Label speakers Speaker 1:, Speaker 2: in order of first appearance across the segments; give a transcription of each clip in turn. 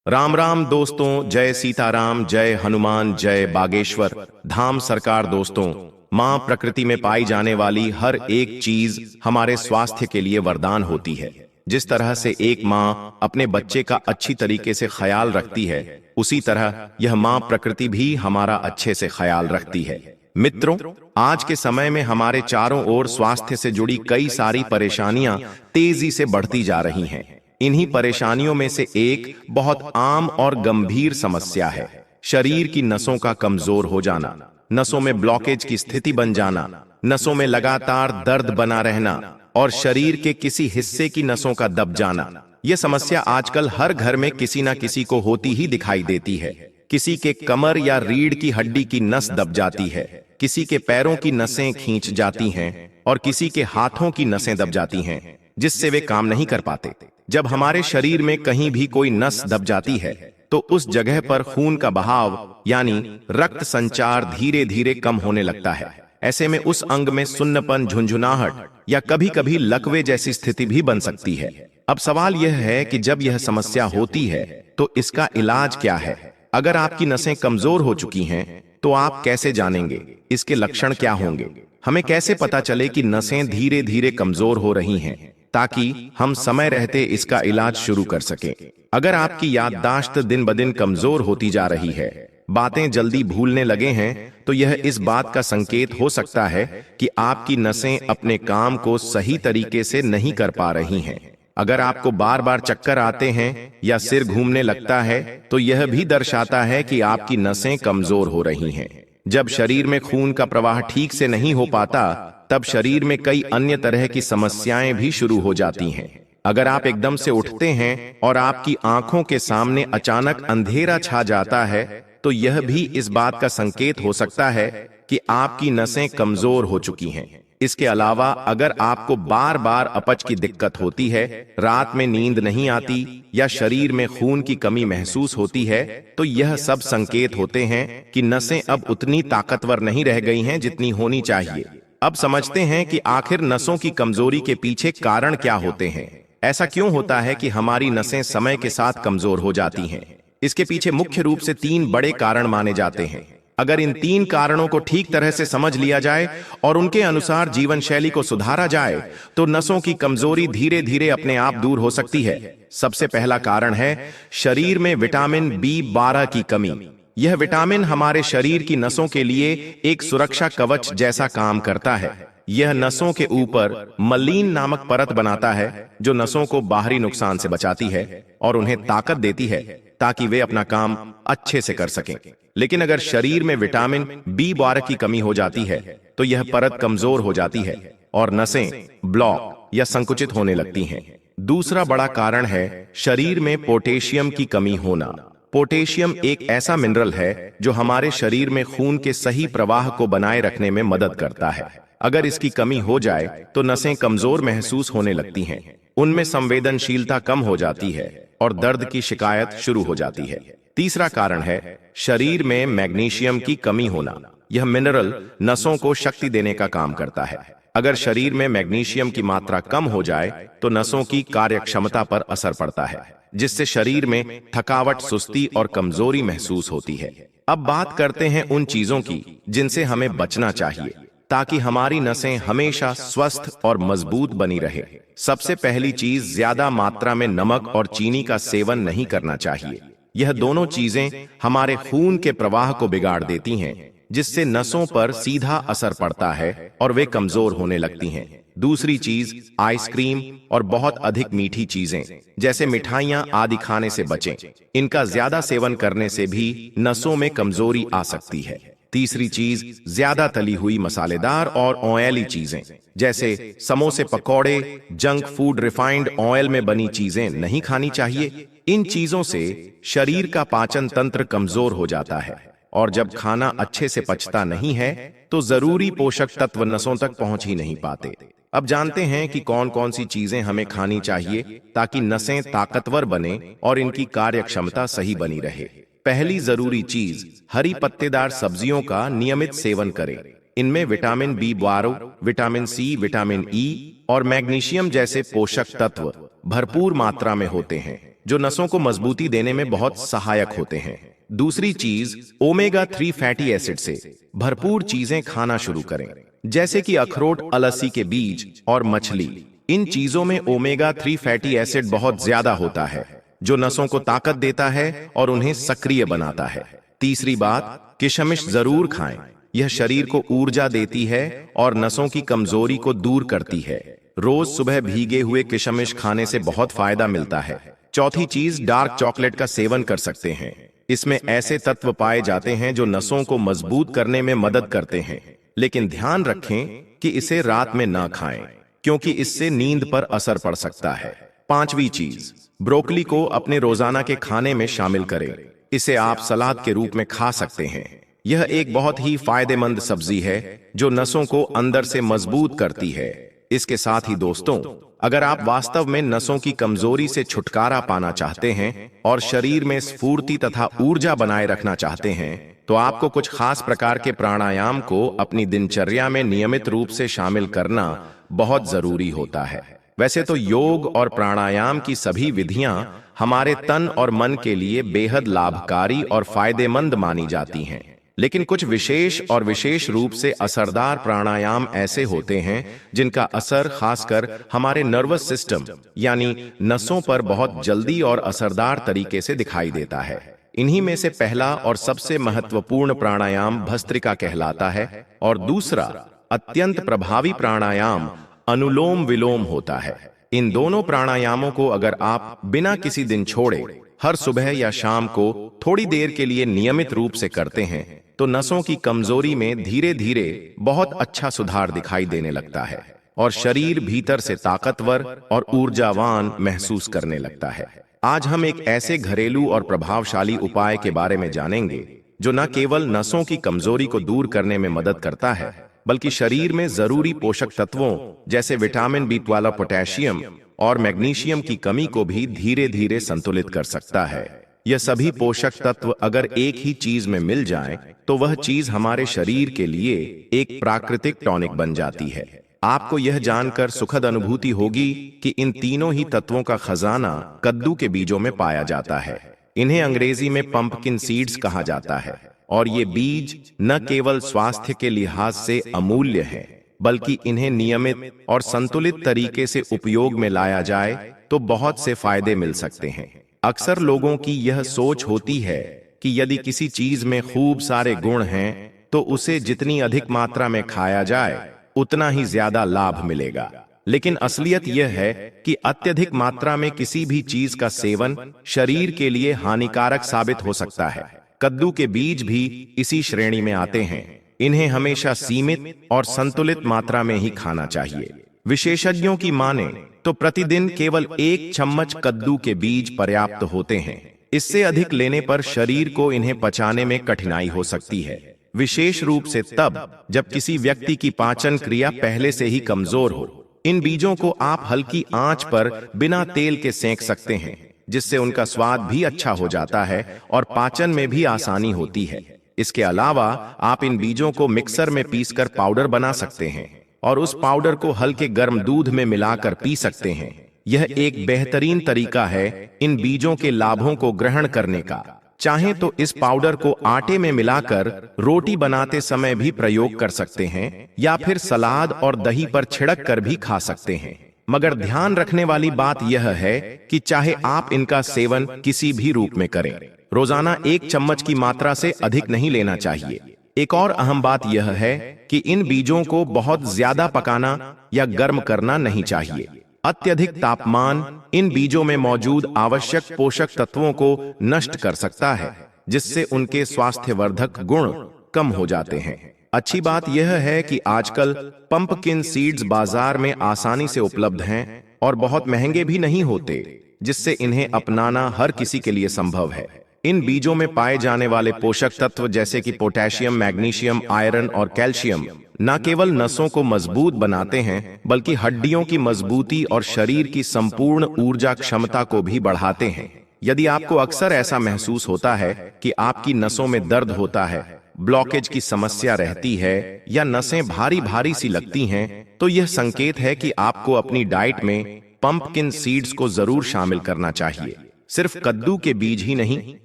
Speaker 1: राम राम दोस्तों, जय सीताराम, जय हनुमान, जय बागेश्वर धाम सरकार। दोस्तों, माँ प्रकृति में पाई जाने वाली हर एक चीज हमारे स्वास्थ्य के लिए वरदान होती है। जिस तरह से एक माँ अपने बच्चे का अच्छी तरीके से ख्याल रखती है, उसी तरह यह माँ प्रकृति भी हमारा अच्छे से ख्याल रखती है। मित्रों, आज के समय में हमारे चारों ओर स्वास्थ्य से जुड़ी कई सारी परेशानियां तेजी से बढ़ती जा रही हैं। इन्हीं परेशानियों में से एक बहुत आम और गंभीर समस्या है शरीर की नसों का कमजोर हो जाना, नसों में ब्लॉकेज की स्थिति बन जाना, नसों में लगातार दर्द बना रहना और शरीर के किसी हिस्से की नसों का दब जाना। यह समस्या आजकल हर घर में किसी न किसी को होती ही दिखाई देती है। किसी के कमर या रीढ़ की हड्डी की नस दब जाती है, किसी के पैरों की नसें खींच जाती हैं और किसी के हाथों की नसें दब जाती हैं, जिससे वे काम नहीं कर पाते। जब हमारे शरीर में कहीं भी कोई नस दब जाती है तो उस जगह पर खून का बहाव यानी रक्त संचार धीरे धीरे कम होने लगता है। ऐसे में उस अंग में सुन्नपन, झुंझुनाहट या कभी कभी लकवे जैसी स्थिति भी बन सकती है। अब सवाल यह है कि जब यह समस्या होती है तो इसका इलाज क्या है। अगर आपकी नसें कमजोर हो चुकी हैं तो आप कैसे जानेंगे, इसके लक्षण क्या होंगे, हमें कैसे पता चले कि नसें धीरे धीरे कमजोर हो रही हैं, ताकि हम समय रहते इसका इलाज शुरू कर सकें। अगर आपकी याददाश्त दिन ब दिन कमजोर होती जा रही है, बातें जल्दी भूलने लगे हैं, तो यह इस बात का संकेत हो सकता है कि आपकी नसें अपने काम को सही तरीके से नहीं कर पा रही हैं। अगर आपको बार बार चक्कर आते हैं या सिर घूमने लगता है तो यह भी दर्शाता है कि आपकी नसें कमजोर हो रही हैं। जब शरीर में खून का प्रवाह ठीक से नहीं हो पाता, तब शरीर में कई अन्य तरह की समस्याएं भी शुरू हो जाती हैं। अगर आप एकदम से उठते हैं और आपकी आंखों के सामने अचानक अंधेरा छा जाता है, तो यह भी इस बात का संकेत हो सकता है कि आपकी नसें कमजोर हो चुकी हैं। इसके अलावा अगर आपको बार बार अपच की दिक्कत होती है, रात में नींद नहीं आती या शरीर में खून की कमी महसूस होती है, तो यह सब संकेत होते हैं कि नसें अब उतनी ताकतवर नहीं रह गई हैं जितनी होनी चाहिए। अब समझते हैं कि आखिर नसों की कमजोरी के पीछे कारण क्या होते हैं। ऐसा क्यों होता है कि हमारी नसें समय के साथ कमजोर हो जाती हैं? इसके पीछे मुख्य रूप से 3 बड़े कारण माने जाते हैं। अगर इन 3 कारणों को ठीक तरह से समझ लिया जाए और उनके अनुसार जीवन शैली को सुधारा जाए, तो नसों की कमजोरी धीरे धीरे अपने आप दूर हो सकती है। सबसे पहला कारण है शरीर में विटामिन B12 की कमी। यह विटामिन हमारे शरीर की नसों के लिए एक सुरक्षा कवच जैसा काम करता है। यह नसों के ऊपर मलीन नामक परत बनाता है, जो नसों को बाहरी नुकसान से बचाती है और उन्हें ताकत देती है ताकि वे अपना काम अच्छे से कर सकें। लेकिन अगर शरीर में विटामिन B12 की कमी हो जाती है तो यह परत कमजोर हो जाती है और नसें ब्लॉक या संकुचित होने लगती हैं। दूसरा बड़ा कारण है शरीर में पोटेशियम की कमी होना। पोटेशियम एक ऐसा मिनरल है जो हमारे शरीर में खून के सही प्रवाह को बनाए रखने में मदद करता है। अगर इसकी कमी हो जाए तो नसें कमजोर महसूस होने लगती हैं, उनमें संवेदनशीलता कम हो जाती है और दर्द की शिकायत शुरू हो जाती है। तीसरा कारण है शरीर में मैग्नीशियम की कमी होना। यह मिनरल नसों को शक्ति देने का काम करता है। अगर शरीर में मैग्नीशियम की मात्रा कम हो जाए तो नसों की कार्यक्षमता पर असर पड़ता है, जिससे शरीर में थकावट, सुस्ती और कमजोरी महसूस होती है। अब बात करते हैं उन चीजों की जिनसे हमें बचना चाहिए ताकि हमारी नसें हमेशा स्वस्थ और मजबूत बनी रहे। सबसे पहली चीज, ज्यादा मात्रा में नमक और चीनी का सेवन नहीं करना चाहिए। यह दोनों चीजें हमारे खून के प्रवाह को बिगाड़ देती हैं, जिससे नसों पर सीधा असर पड़ता है और वे कमजोर होने लगती हैं। दूसरी चीज, आइसक्रीम और बहुत अधिक मीठी चीजें जैसे मिठाइयां आदि खाने से बचें। इनका ज्यादा सेवन करने से भी नसों में कमजोरी आ सकती है। तीसरी चीज, ज्यादा तली हुई मसालेदार और ऑयली चीजें जैसे समोसे, पकौड़े, जंक फूड, रिफाइंड ऑयल में बनी चीजें नहीं खानी चाहिए। इन चीजों से शरीर का पाचन तंत्र कमजोर हो जाता है और जब खाना अच्छे से पचता नहीं है तो जरूरी पोषक तत्व नसों तक पहुंच ही नहीं पाते। अब जानते हैं कि कौन कौन सी चीजें हमें खानी चाहिए ताकि नसें ताकतवर बने और इनकी कार्यक्षमता सही बनी रहे। पहली जरूरी चीज, हरी पत्तेदार सब्जियों का नियमित सेवन करें। इनमें vitamin B12, vitamin C, vitamin E और मैग्नीशियम जैसे पोषक तत्व भरपूर मात्रा में होते हैं। जो नसों को मजबूती देने में बहुत सहायक होते हैं। दूसरी चीज, ओमेगा 3 फैटी एसिड से भरपूर चीजें खाना शुरू करें, जैसे कि अखरोट, अलसी के बीज और मछली। इन चीजों में ओमेगा 3 फैटी एसिड बहुत ज्यादा होता है, जो नसों को ताकत देता है और उन्हें सक्रिय बनाता है। तीसरी बात, किशमिश जरूर खाएं। यह शरीर को ऊर्जा देती है और नसों की कमजोरी को दूर करती है। रोज सुबह भीगे हुए किशमिश खाने से बहुत फायदा मिलता है। चौथी चीज, डार्क चॉकलेट का सेवन कर सकते हैं। इसमें ऐसे तत्व पाए जाते हैं जो नसों को मजबूत करने में मदद करते हैं, लेकिन ध्यान रखें कि इसे रात में ना खाएं, क्योंकि इससे नींद पर असर पड़ सकता है। पांचवी चीज, ब्रोकली को अपने रोजाना के खाने में शामिल करें। इसे आप सलाद के रूप में खा सकते हैं। यह एक बहुत ही फायदेमंद सब्जी है जो नसों को अंदर से मजबूत करती है। इसके साथ ही दोस्तों, अगर आप वास्तव में नसों की कमजोरी से छुटकारा पाना चाहते हैं और शरीर में स्फूर्ति तथा ऊर्जा बनाए रखना चाहते हैं, तो आपको कुछ खास प्रकार के प्राणायाम को अपनी दिनचर्या में नियमित रूप से शामिल करना बहुत जरूरी होता है। वैसे तो योग और प्राणायाम की सभी विधियां हमारे तन और मन के लिए बेहद लाभकारी और फायदेमंद मानी जाती हैं, लेकिन कुछ विशेष रूप से असरदार प्राणायाम ऐसे होते हैं जिनका असर खासकर हमारे नर्वस सिस्टम यानी नसों पर बहुत जल्दी और असरदार तरीके से दिखाई देता है। इन्हीं में से पहला और सबसे महत्वपूर्ण प्राणायाम भस्त्रिका कहलाता है और दूसरा अत्यंत प्रभावी प्राणायाम अनुलोम विलोम होता है। इन दोनों प्राणायामों को अगर आप बिना किसी दिन छोड़े हर सुबह या शाम को थोड़ी देर के लिए नियमित रूप से करते हैं, तो नसों की कमजोरी में धीरे धीरे बहुत अच्छा सुधार दिखाई देने लगता है और शरीर भीतर से ताकतवर और ऊर्जावान महसूस करने लगता है। आज हम एक ऐसे घरेलू और प्रभावशाली उपाय के बारे में जानेंगे जो न केवल नसों की कमजोरी को दूर करने में मदद करता है, बल्कि शरीर में जरूरी पोषक तत्वों जैसे विटामिन B12, पोटेशियम और मैग्नीशियम की कमी को भी धीरे धीरे संतुलित कर सकता है। यह सभी पोषक तत्व अगर एक ही चीज में मिल जाएं, तो वह चीज हमारे शरीर के लिए एक प्राकृतिक टॉनिक बन जाती है। आपको यह जानकर सुखद अनुभूति होगी कि इन तीनों ही तत्वों का खजाना कद्दू के बीजों में पाया जाता है। इन्हें अंग्रेजी में पंपकिन सीड्स कहा जाता है और ये बीज न केवल स्वास्थ्य के लिहाज से अमूल्य हैं, बल्कि इन्हें नियमित और संतुलित तरीके से उपयोग में लाया जाए तो बहुत से फायदे मिल सकते हैं। अक्सर लोगों की यह सोच होती है कि यदि किसी चीज में खूब सारे गुण हैं तो उसे जितनी अधिक मात्रा में खाया जाए उतना ही ज्यादा लाभ मिलेगा, लेकिन असलियत यह है कि अत्यधिक मात्रा में किसी भी चीज का सेवन शरीर के लिए हानिकारक साबित हो सकता है। कद्दू के बीज भी इसी श्रेणी में आते हैं। इन्हें हमेशा सीमित और संतुलित मात्रा में ही खाना चाहिए। विशेषज्ञों की माने तो प्रतिदिन केवल 1 चम्मच कद्दू के बीज पर्याप्त होते हैं। इससे अधिक लेने पर शरीर को इन्हें पचाने में कठिनाई हो सकती है, विशेष रूप से तब जब किसी व्यक्ति की पाचन क्रिया पहले से ही कमजोर हो। इन बीजों को आप हल्की आंच पर बिना तेल के सेंक सकते हैं, जिससे उनका स्वाद भी अच्छा हो जाता है और पाचन में भी आसानी होती है। इसके अलावा आप इन बीजों को मिक्सर में पीसकर पाउडर बना सकते हैं और उस पाउडर को हल्के गर्म दूध में मिलाकर पी सकते हैं। यह एक बेहतरीन तरीका है इन बीजों के लाभों को ग्रहण करने का। चाहें तो इस पाउडर को आटे में मिलाकर रोटी बनाते समय भी प्रयोग कर सकते हैं या फिर सलाद और दही पर छिड़क कर भी खा सकते हैं। मगर ध्यान रखने वाली बात यह है कि चाहे आप इनका सेवन किसी भी रूप में करें, रोजाना 1 चम्मच की मात्रा से अधिक नहीं लेना चाहिए। एक और अहम बात यह है कि इन बीजों को बहुत ज्यादा पकाना या गर्म करना नहीं चाहिए। अत्यधिक तापमान इन बीजों में मौजूद आवश्यक पोषक तत्वों को नष्ट कर सकता है, जिससे उनके स्वास्थ्यवर्धक गुण कम हो जाते हैं। अच्छी बात यह है कि आजकल पंपकिन सीड्स बाजार में आसानी से उपलब्ध हैं और बहुत महंगे भी नहीं होते, जिससे इन्हें अपनाना हर किसी के लिए संभव है। इन बीजों में पाए जाने वाले पोषक तत्व जैसे कि पोटेशियम, मैग्नीशियम, आयरन और कैल्शियम न केवल नसों को मजबूत बनाते हैं, बल्कि हड्डियों की मजबूती और शरीर की संपूर्ण ऊर्जा क्षमता को भी बढ़ाते हैं। यदि आपको अक्सर ऐसा महसूस होता है कि आपकी नसों में दर्द होता है, ब्लॉकेज की समस्या रहती है या नसें भारी भारी सी लगती हैं, तो यह संकेत है कि आपको अपनी डाइट में पंपकिन सीड्स को जरूर शामिल करना चाहिए। सिर्फ कद्दू के बीज ही नहीं,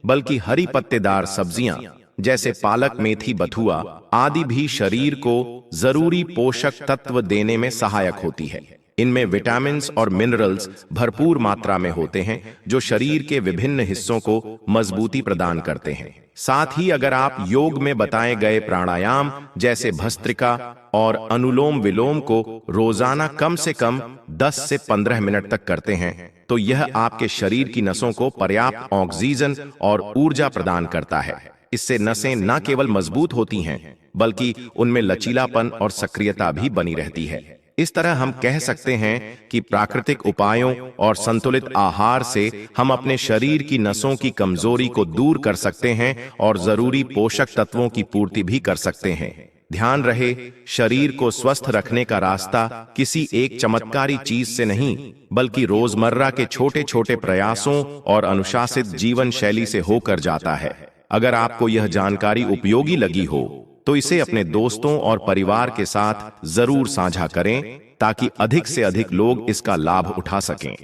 Speaker 1: बल्कि हरी पत्तेदार सब्जियां जैसे पालक, मेथी, बथुआ आदि भी शरीर को जरूरी पोषक तत्व देने में सहायक होती है। इनमें विटामिन्स और मिनरल्स भरपूर मात्रा में होते हैं, जो शरीर के विभिन्न हिस्सों को मजबूती प्रदान करते हैं। साथ ही अगर आप योग में बताए गए प्राणायाम जैसे भस्त्रिका और अनुलोम विलोम को रोजाना कम से कम 10 से 15 मिनट तक करते हैं, तो यह आपके शरीर की नसों को पर्याप्त ऑक्सीजन और ऊर्जा प्रदान करता है। इससे नसें न केवल मजबूत होती हैं, बल्कि उनमें लचीलापन और सक्रियता भी बनी रहती है। इस तरह हम कह सकते हैं कि प्राकृतिक उपायों और संतुलित आहार से हम अपने शरीर की नसों की कमजोरी को दूर कर सकते हैं और जरूरी पोषक तत्वों की पूर्ति भी कर सकते हैं। ध्यान रहे, शरीर को स्वस्थ रखने का रास्ता किसी एक चमत्कारी चीज से नहीं, बल्कि रोजमर्रा के छोटे छोटे प्रयासों और अनुशासित जीवन शैली से होकर जाता है। अगर आपको यह जानकारी उपयोगी लगी हो तो इसे अपने दोस्तों और परिवार के साथ जरूर साझा करें, ताकि अधिक से अधिक लोग इसका लाभ उठा सकें।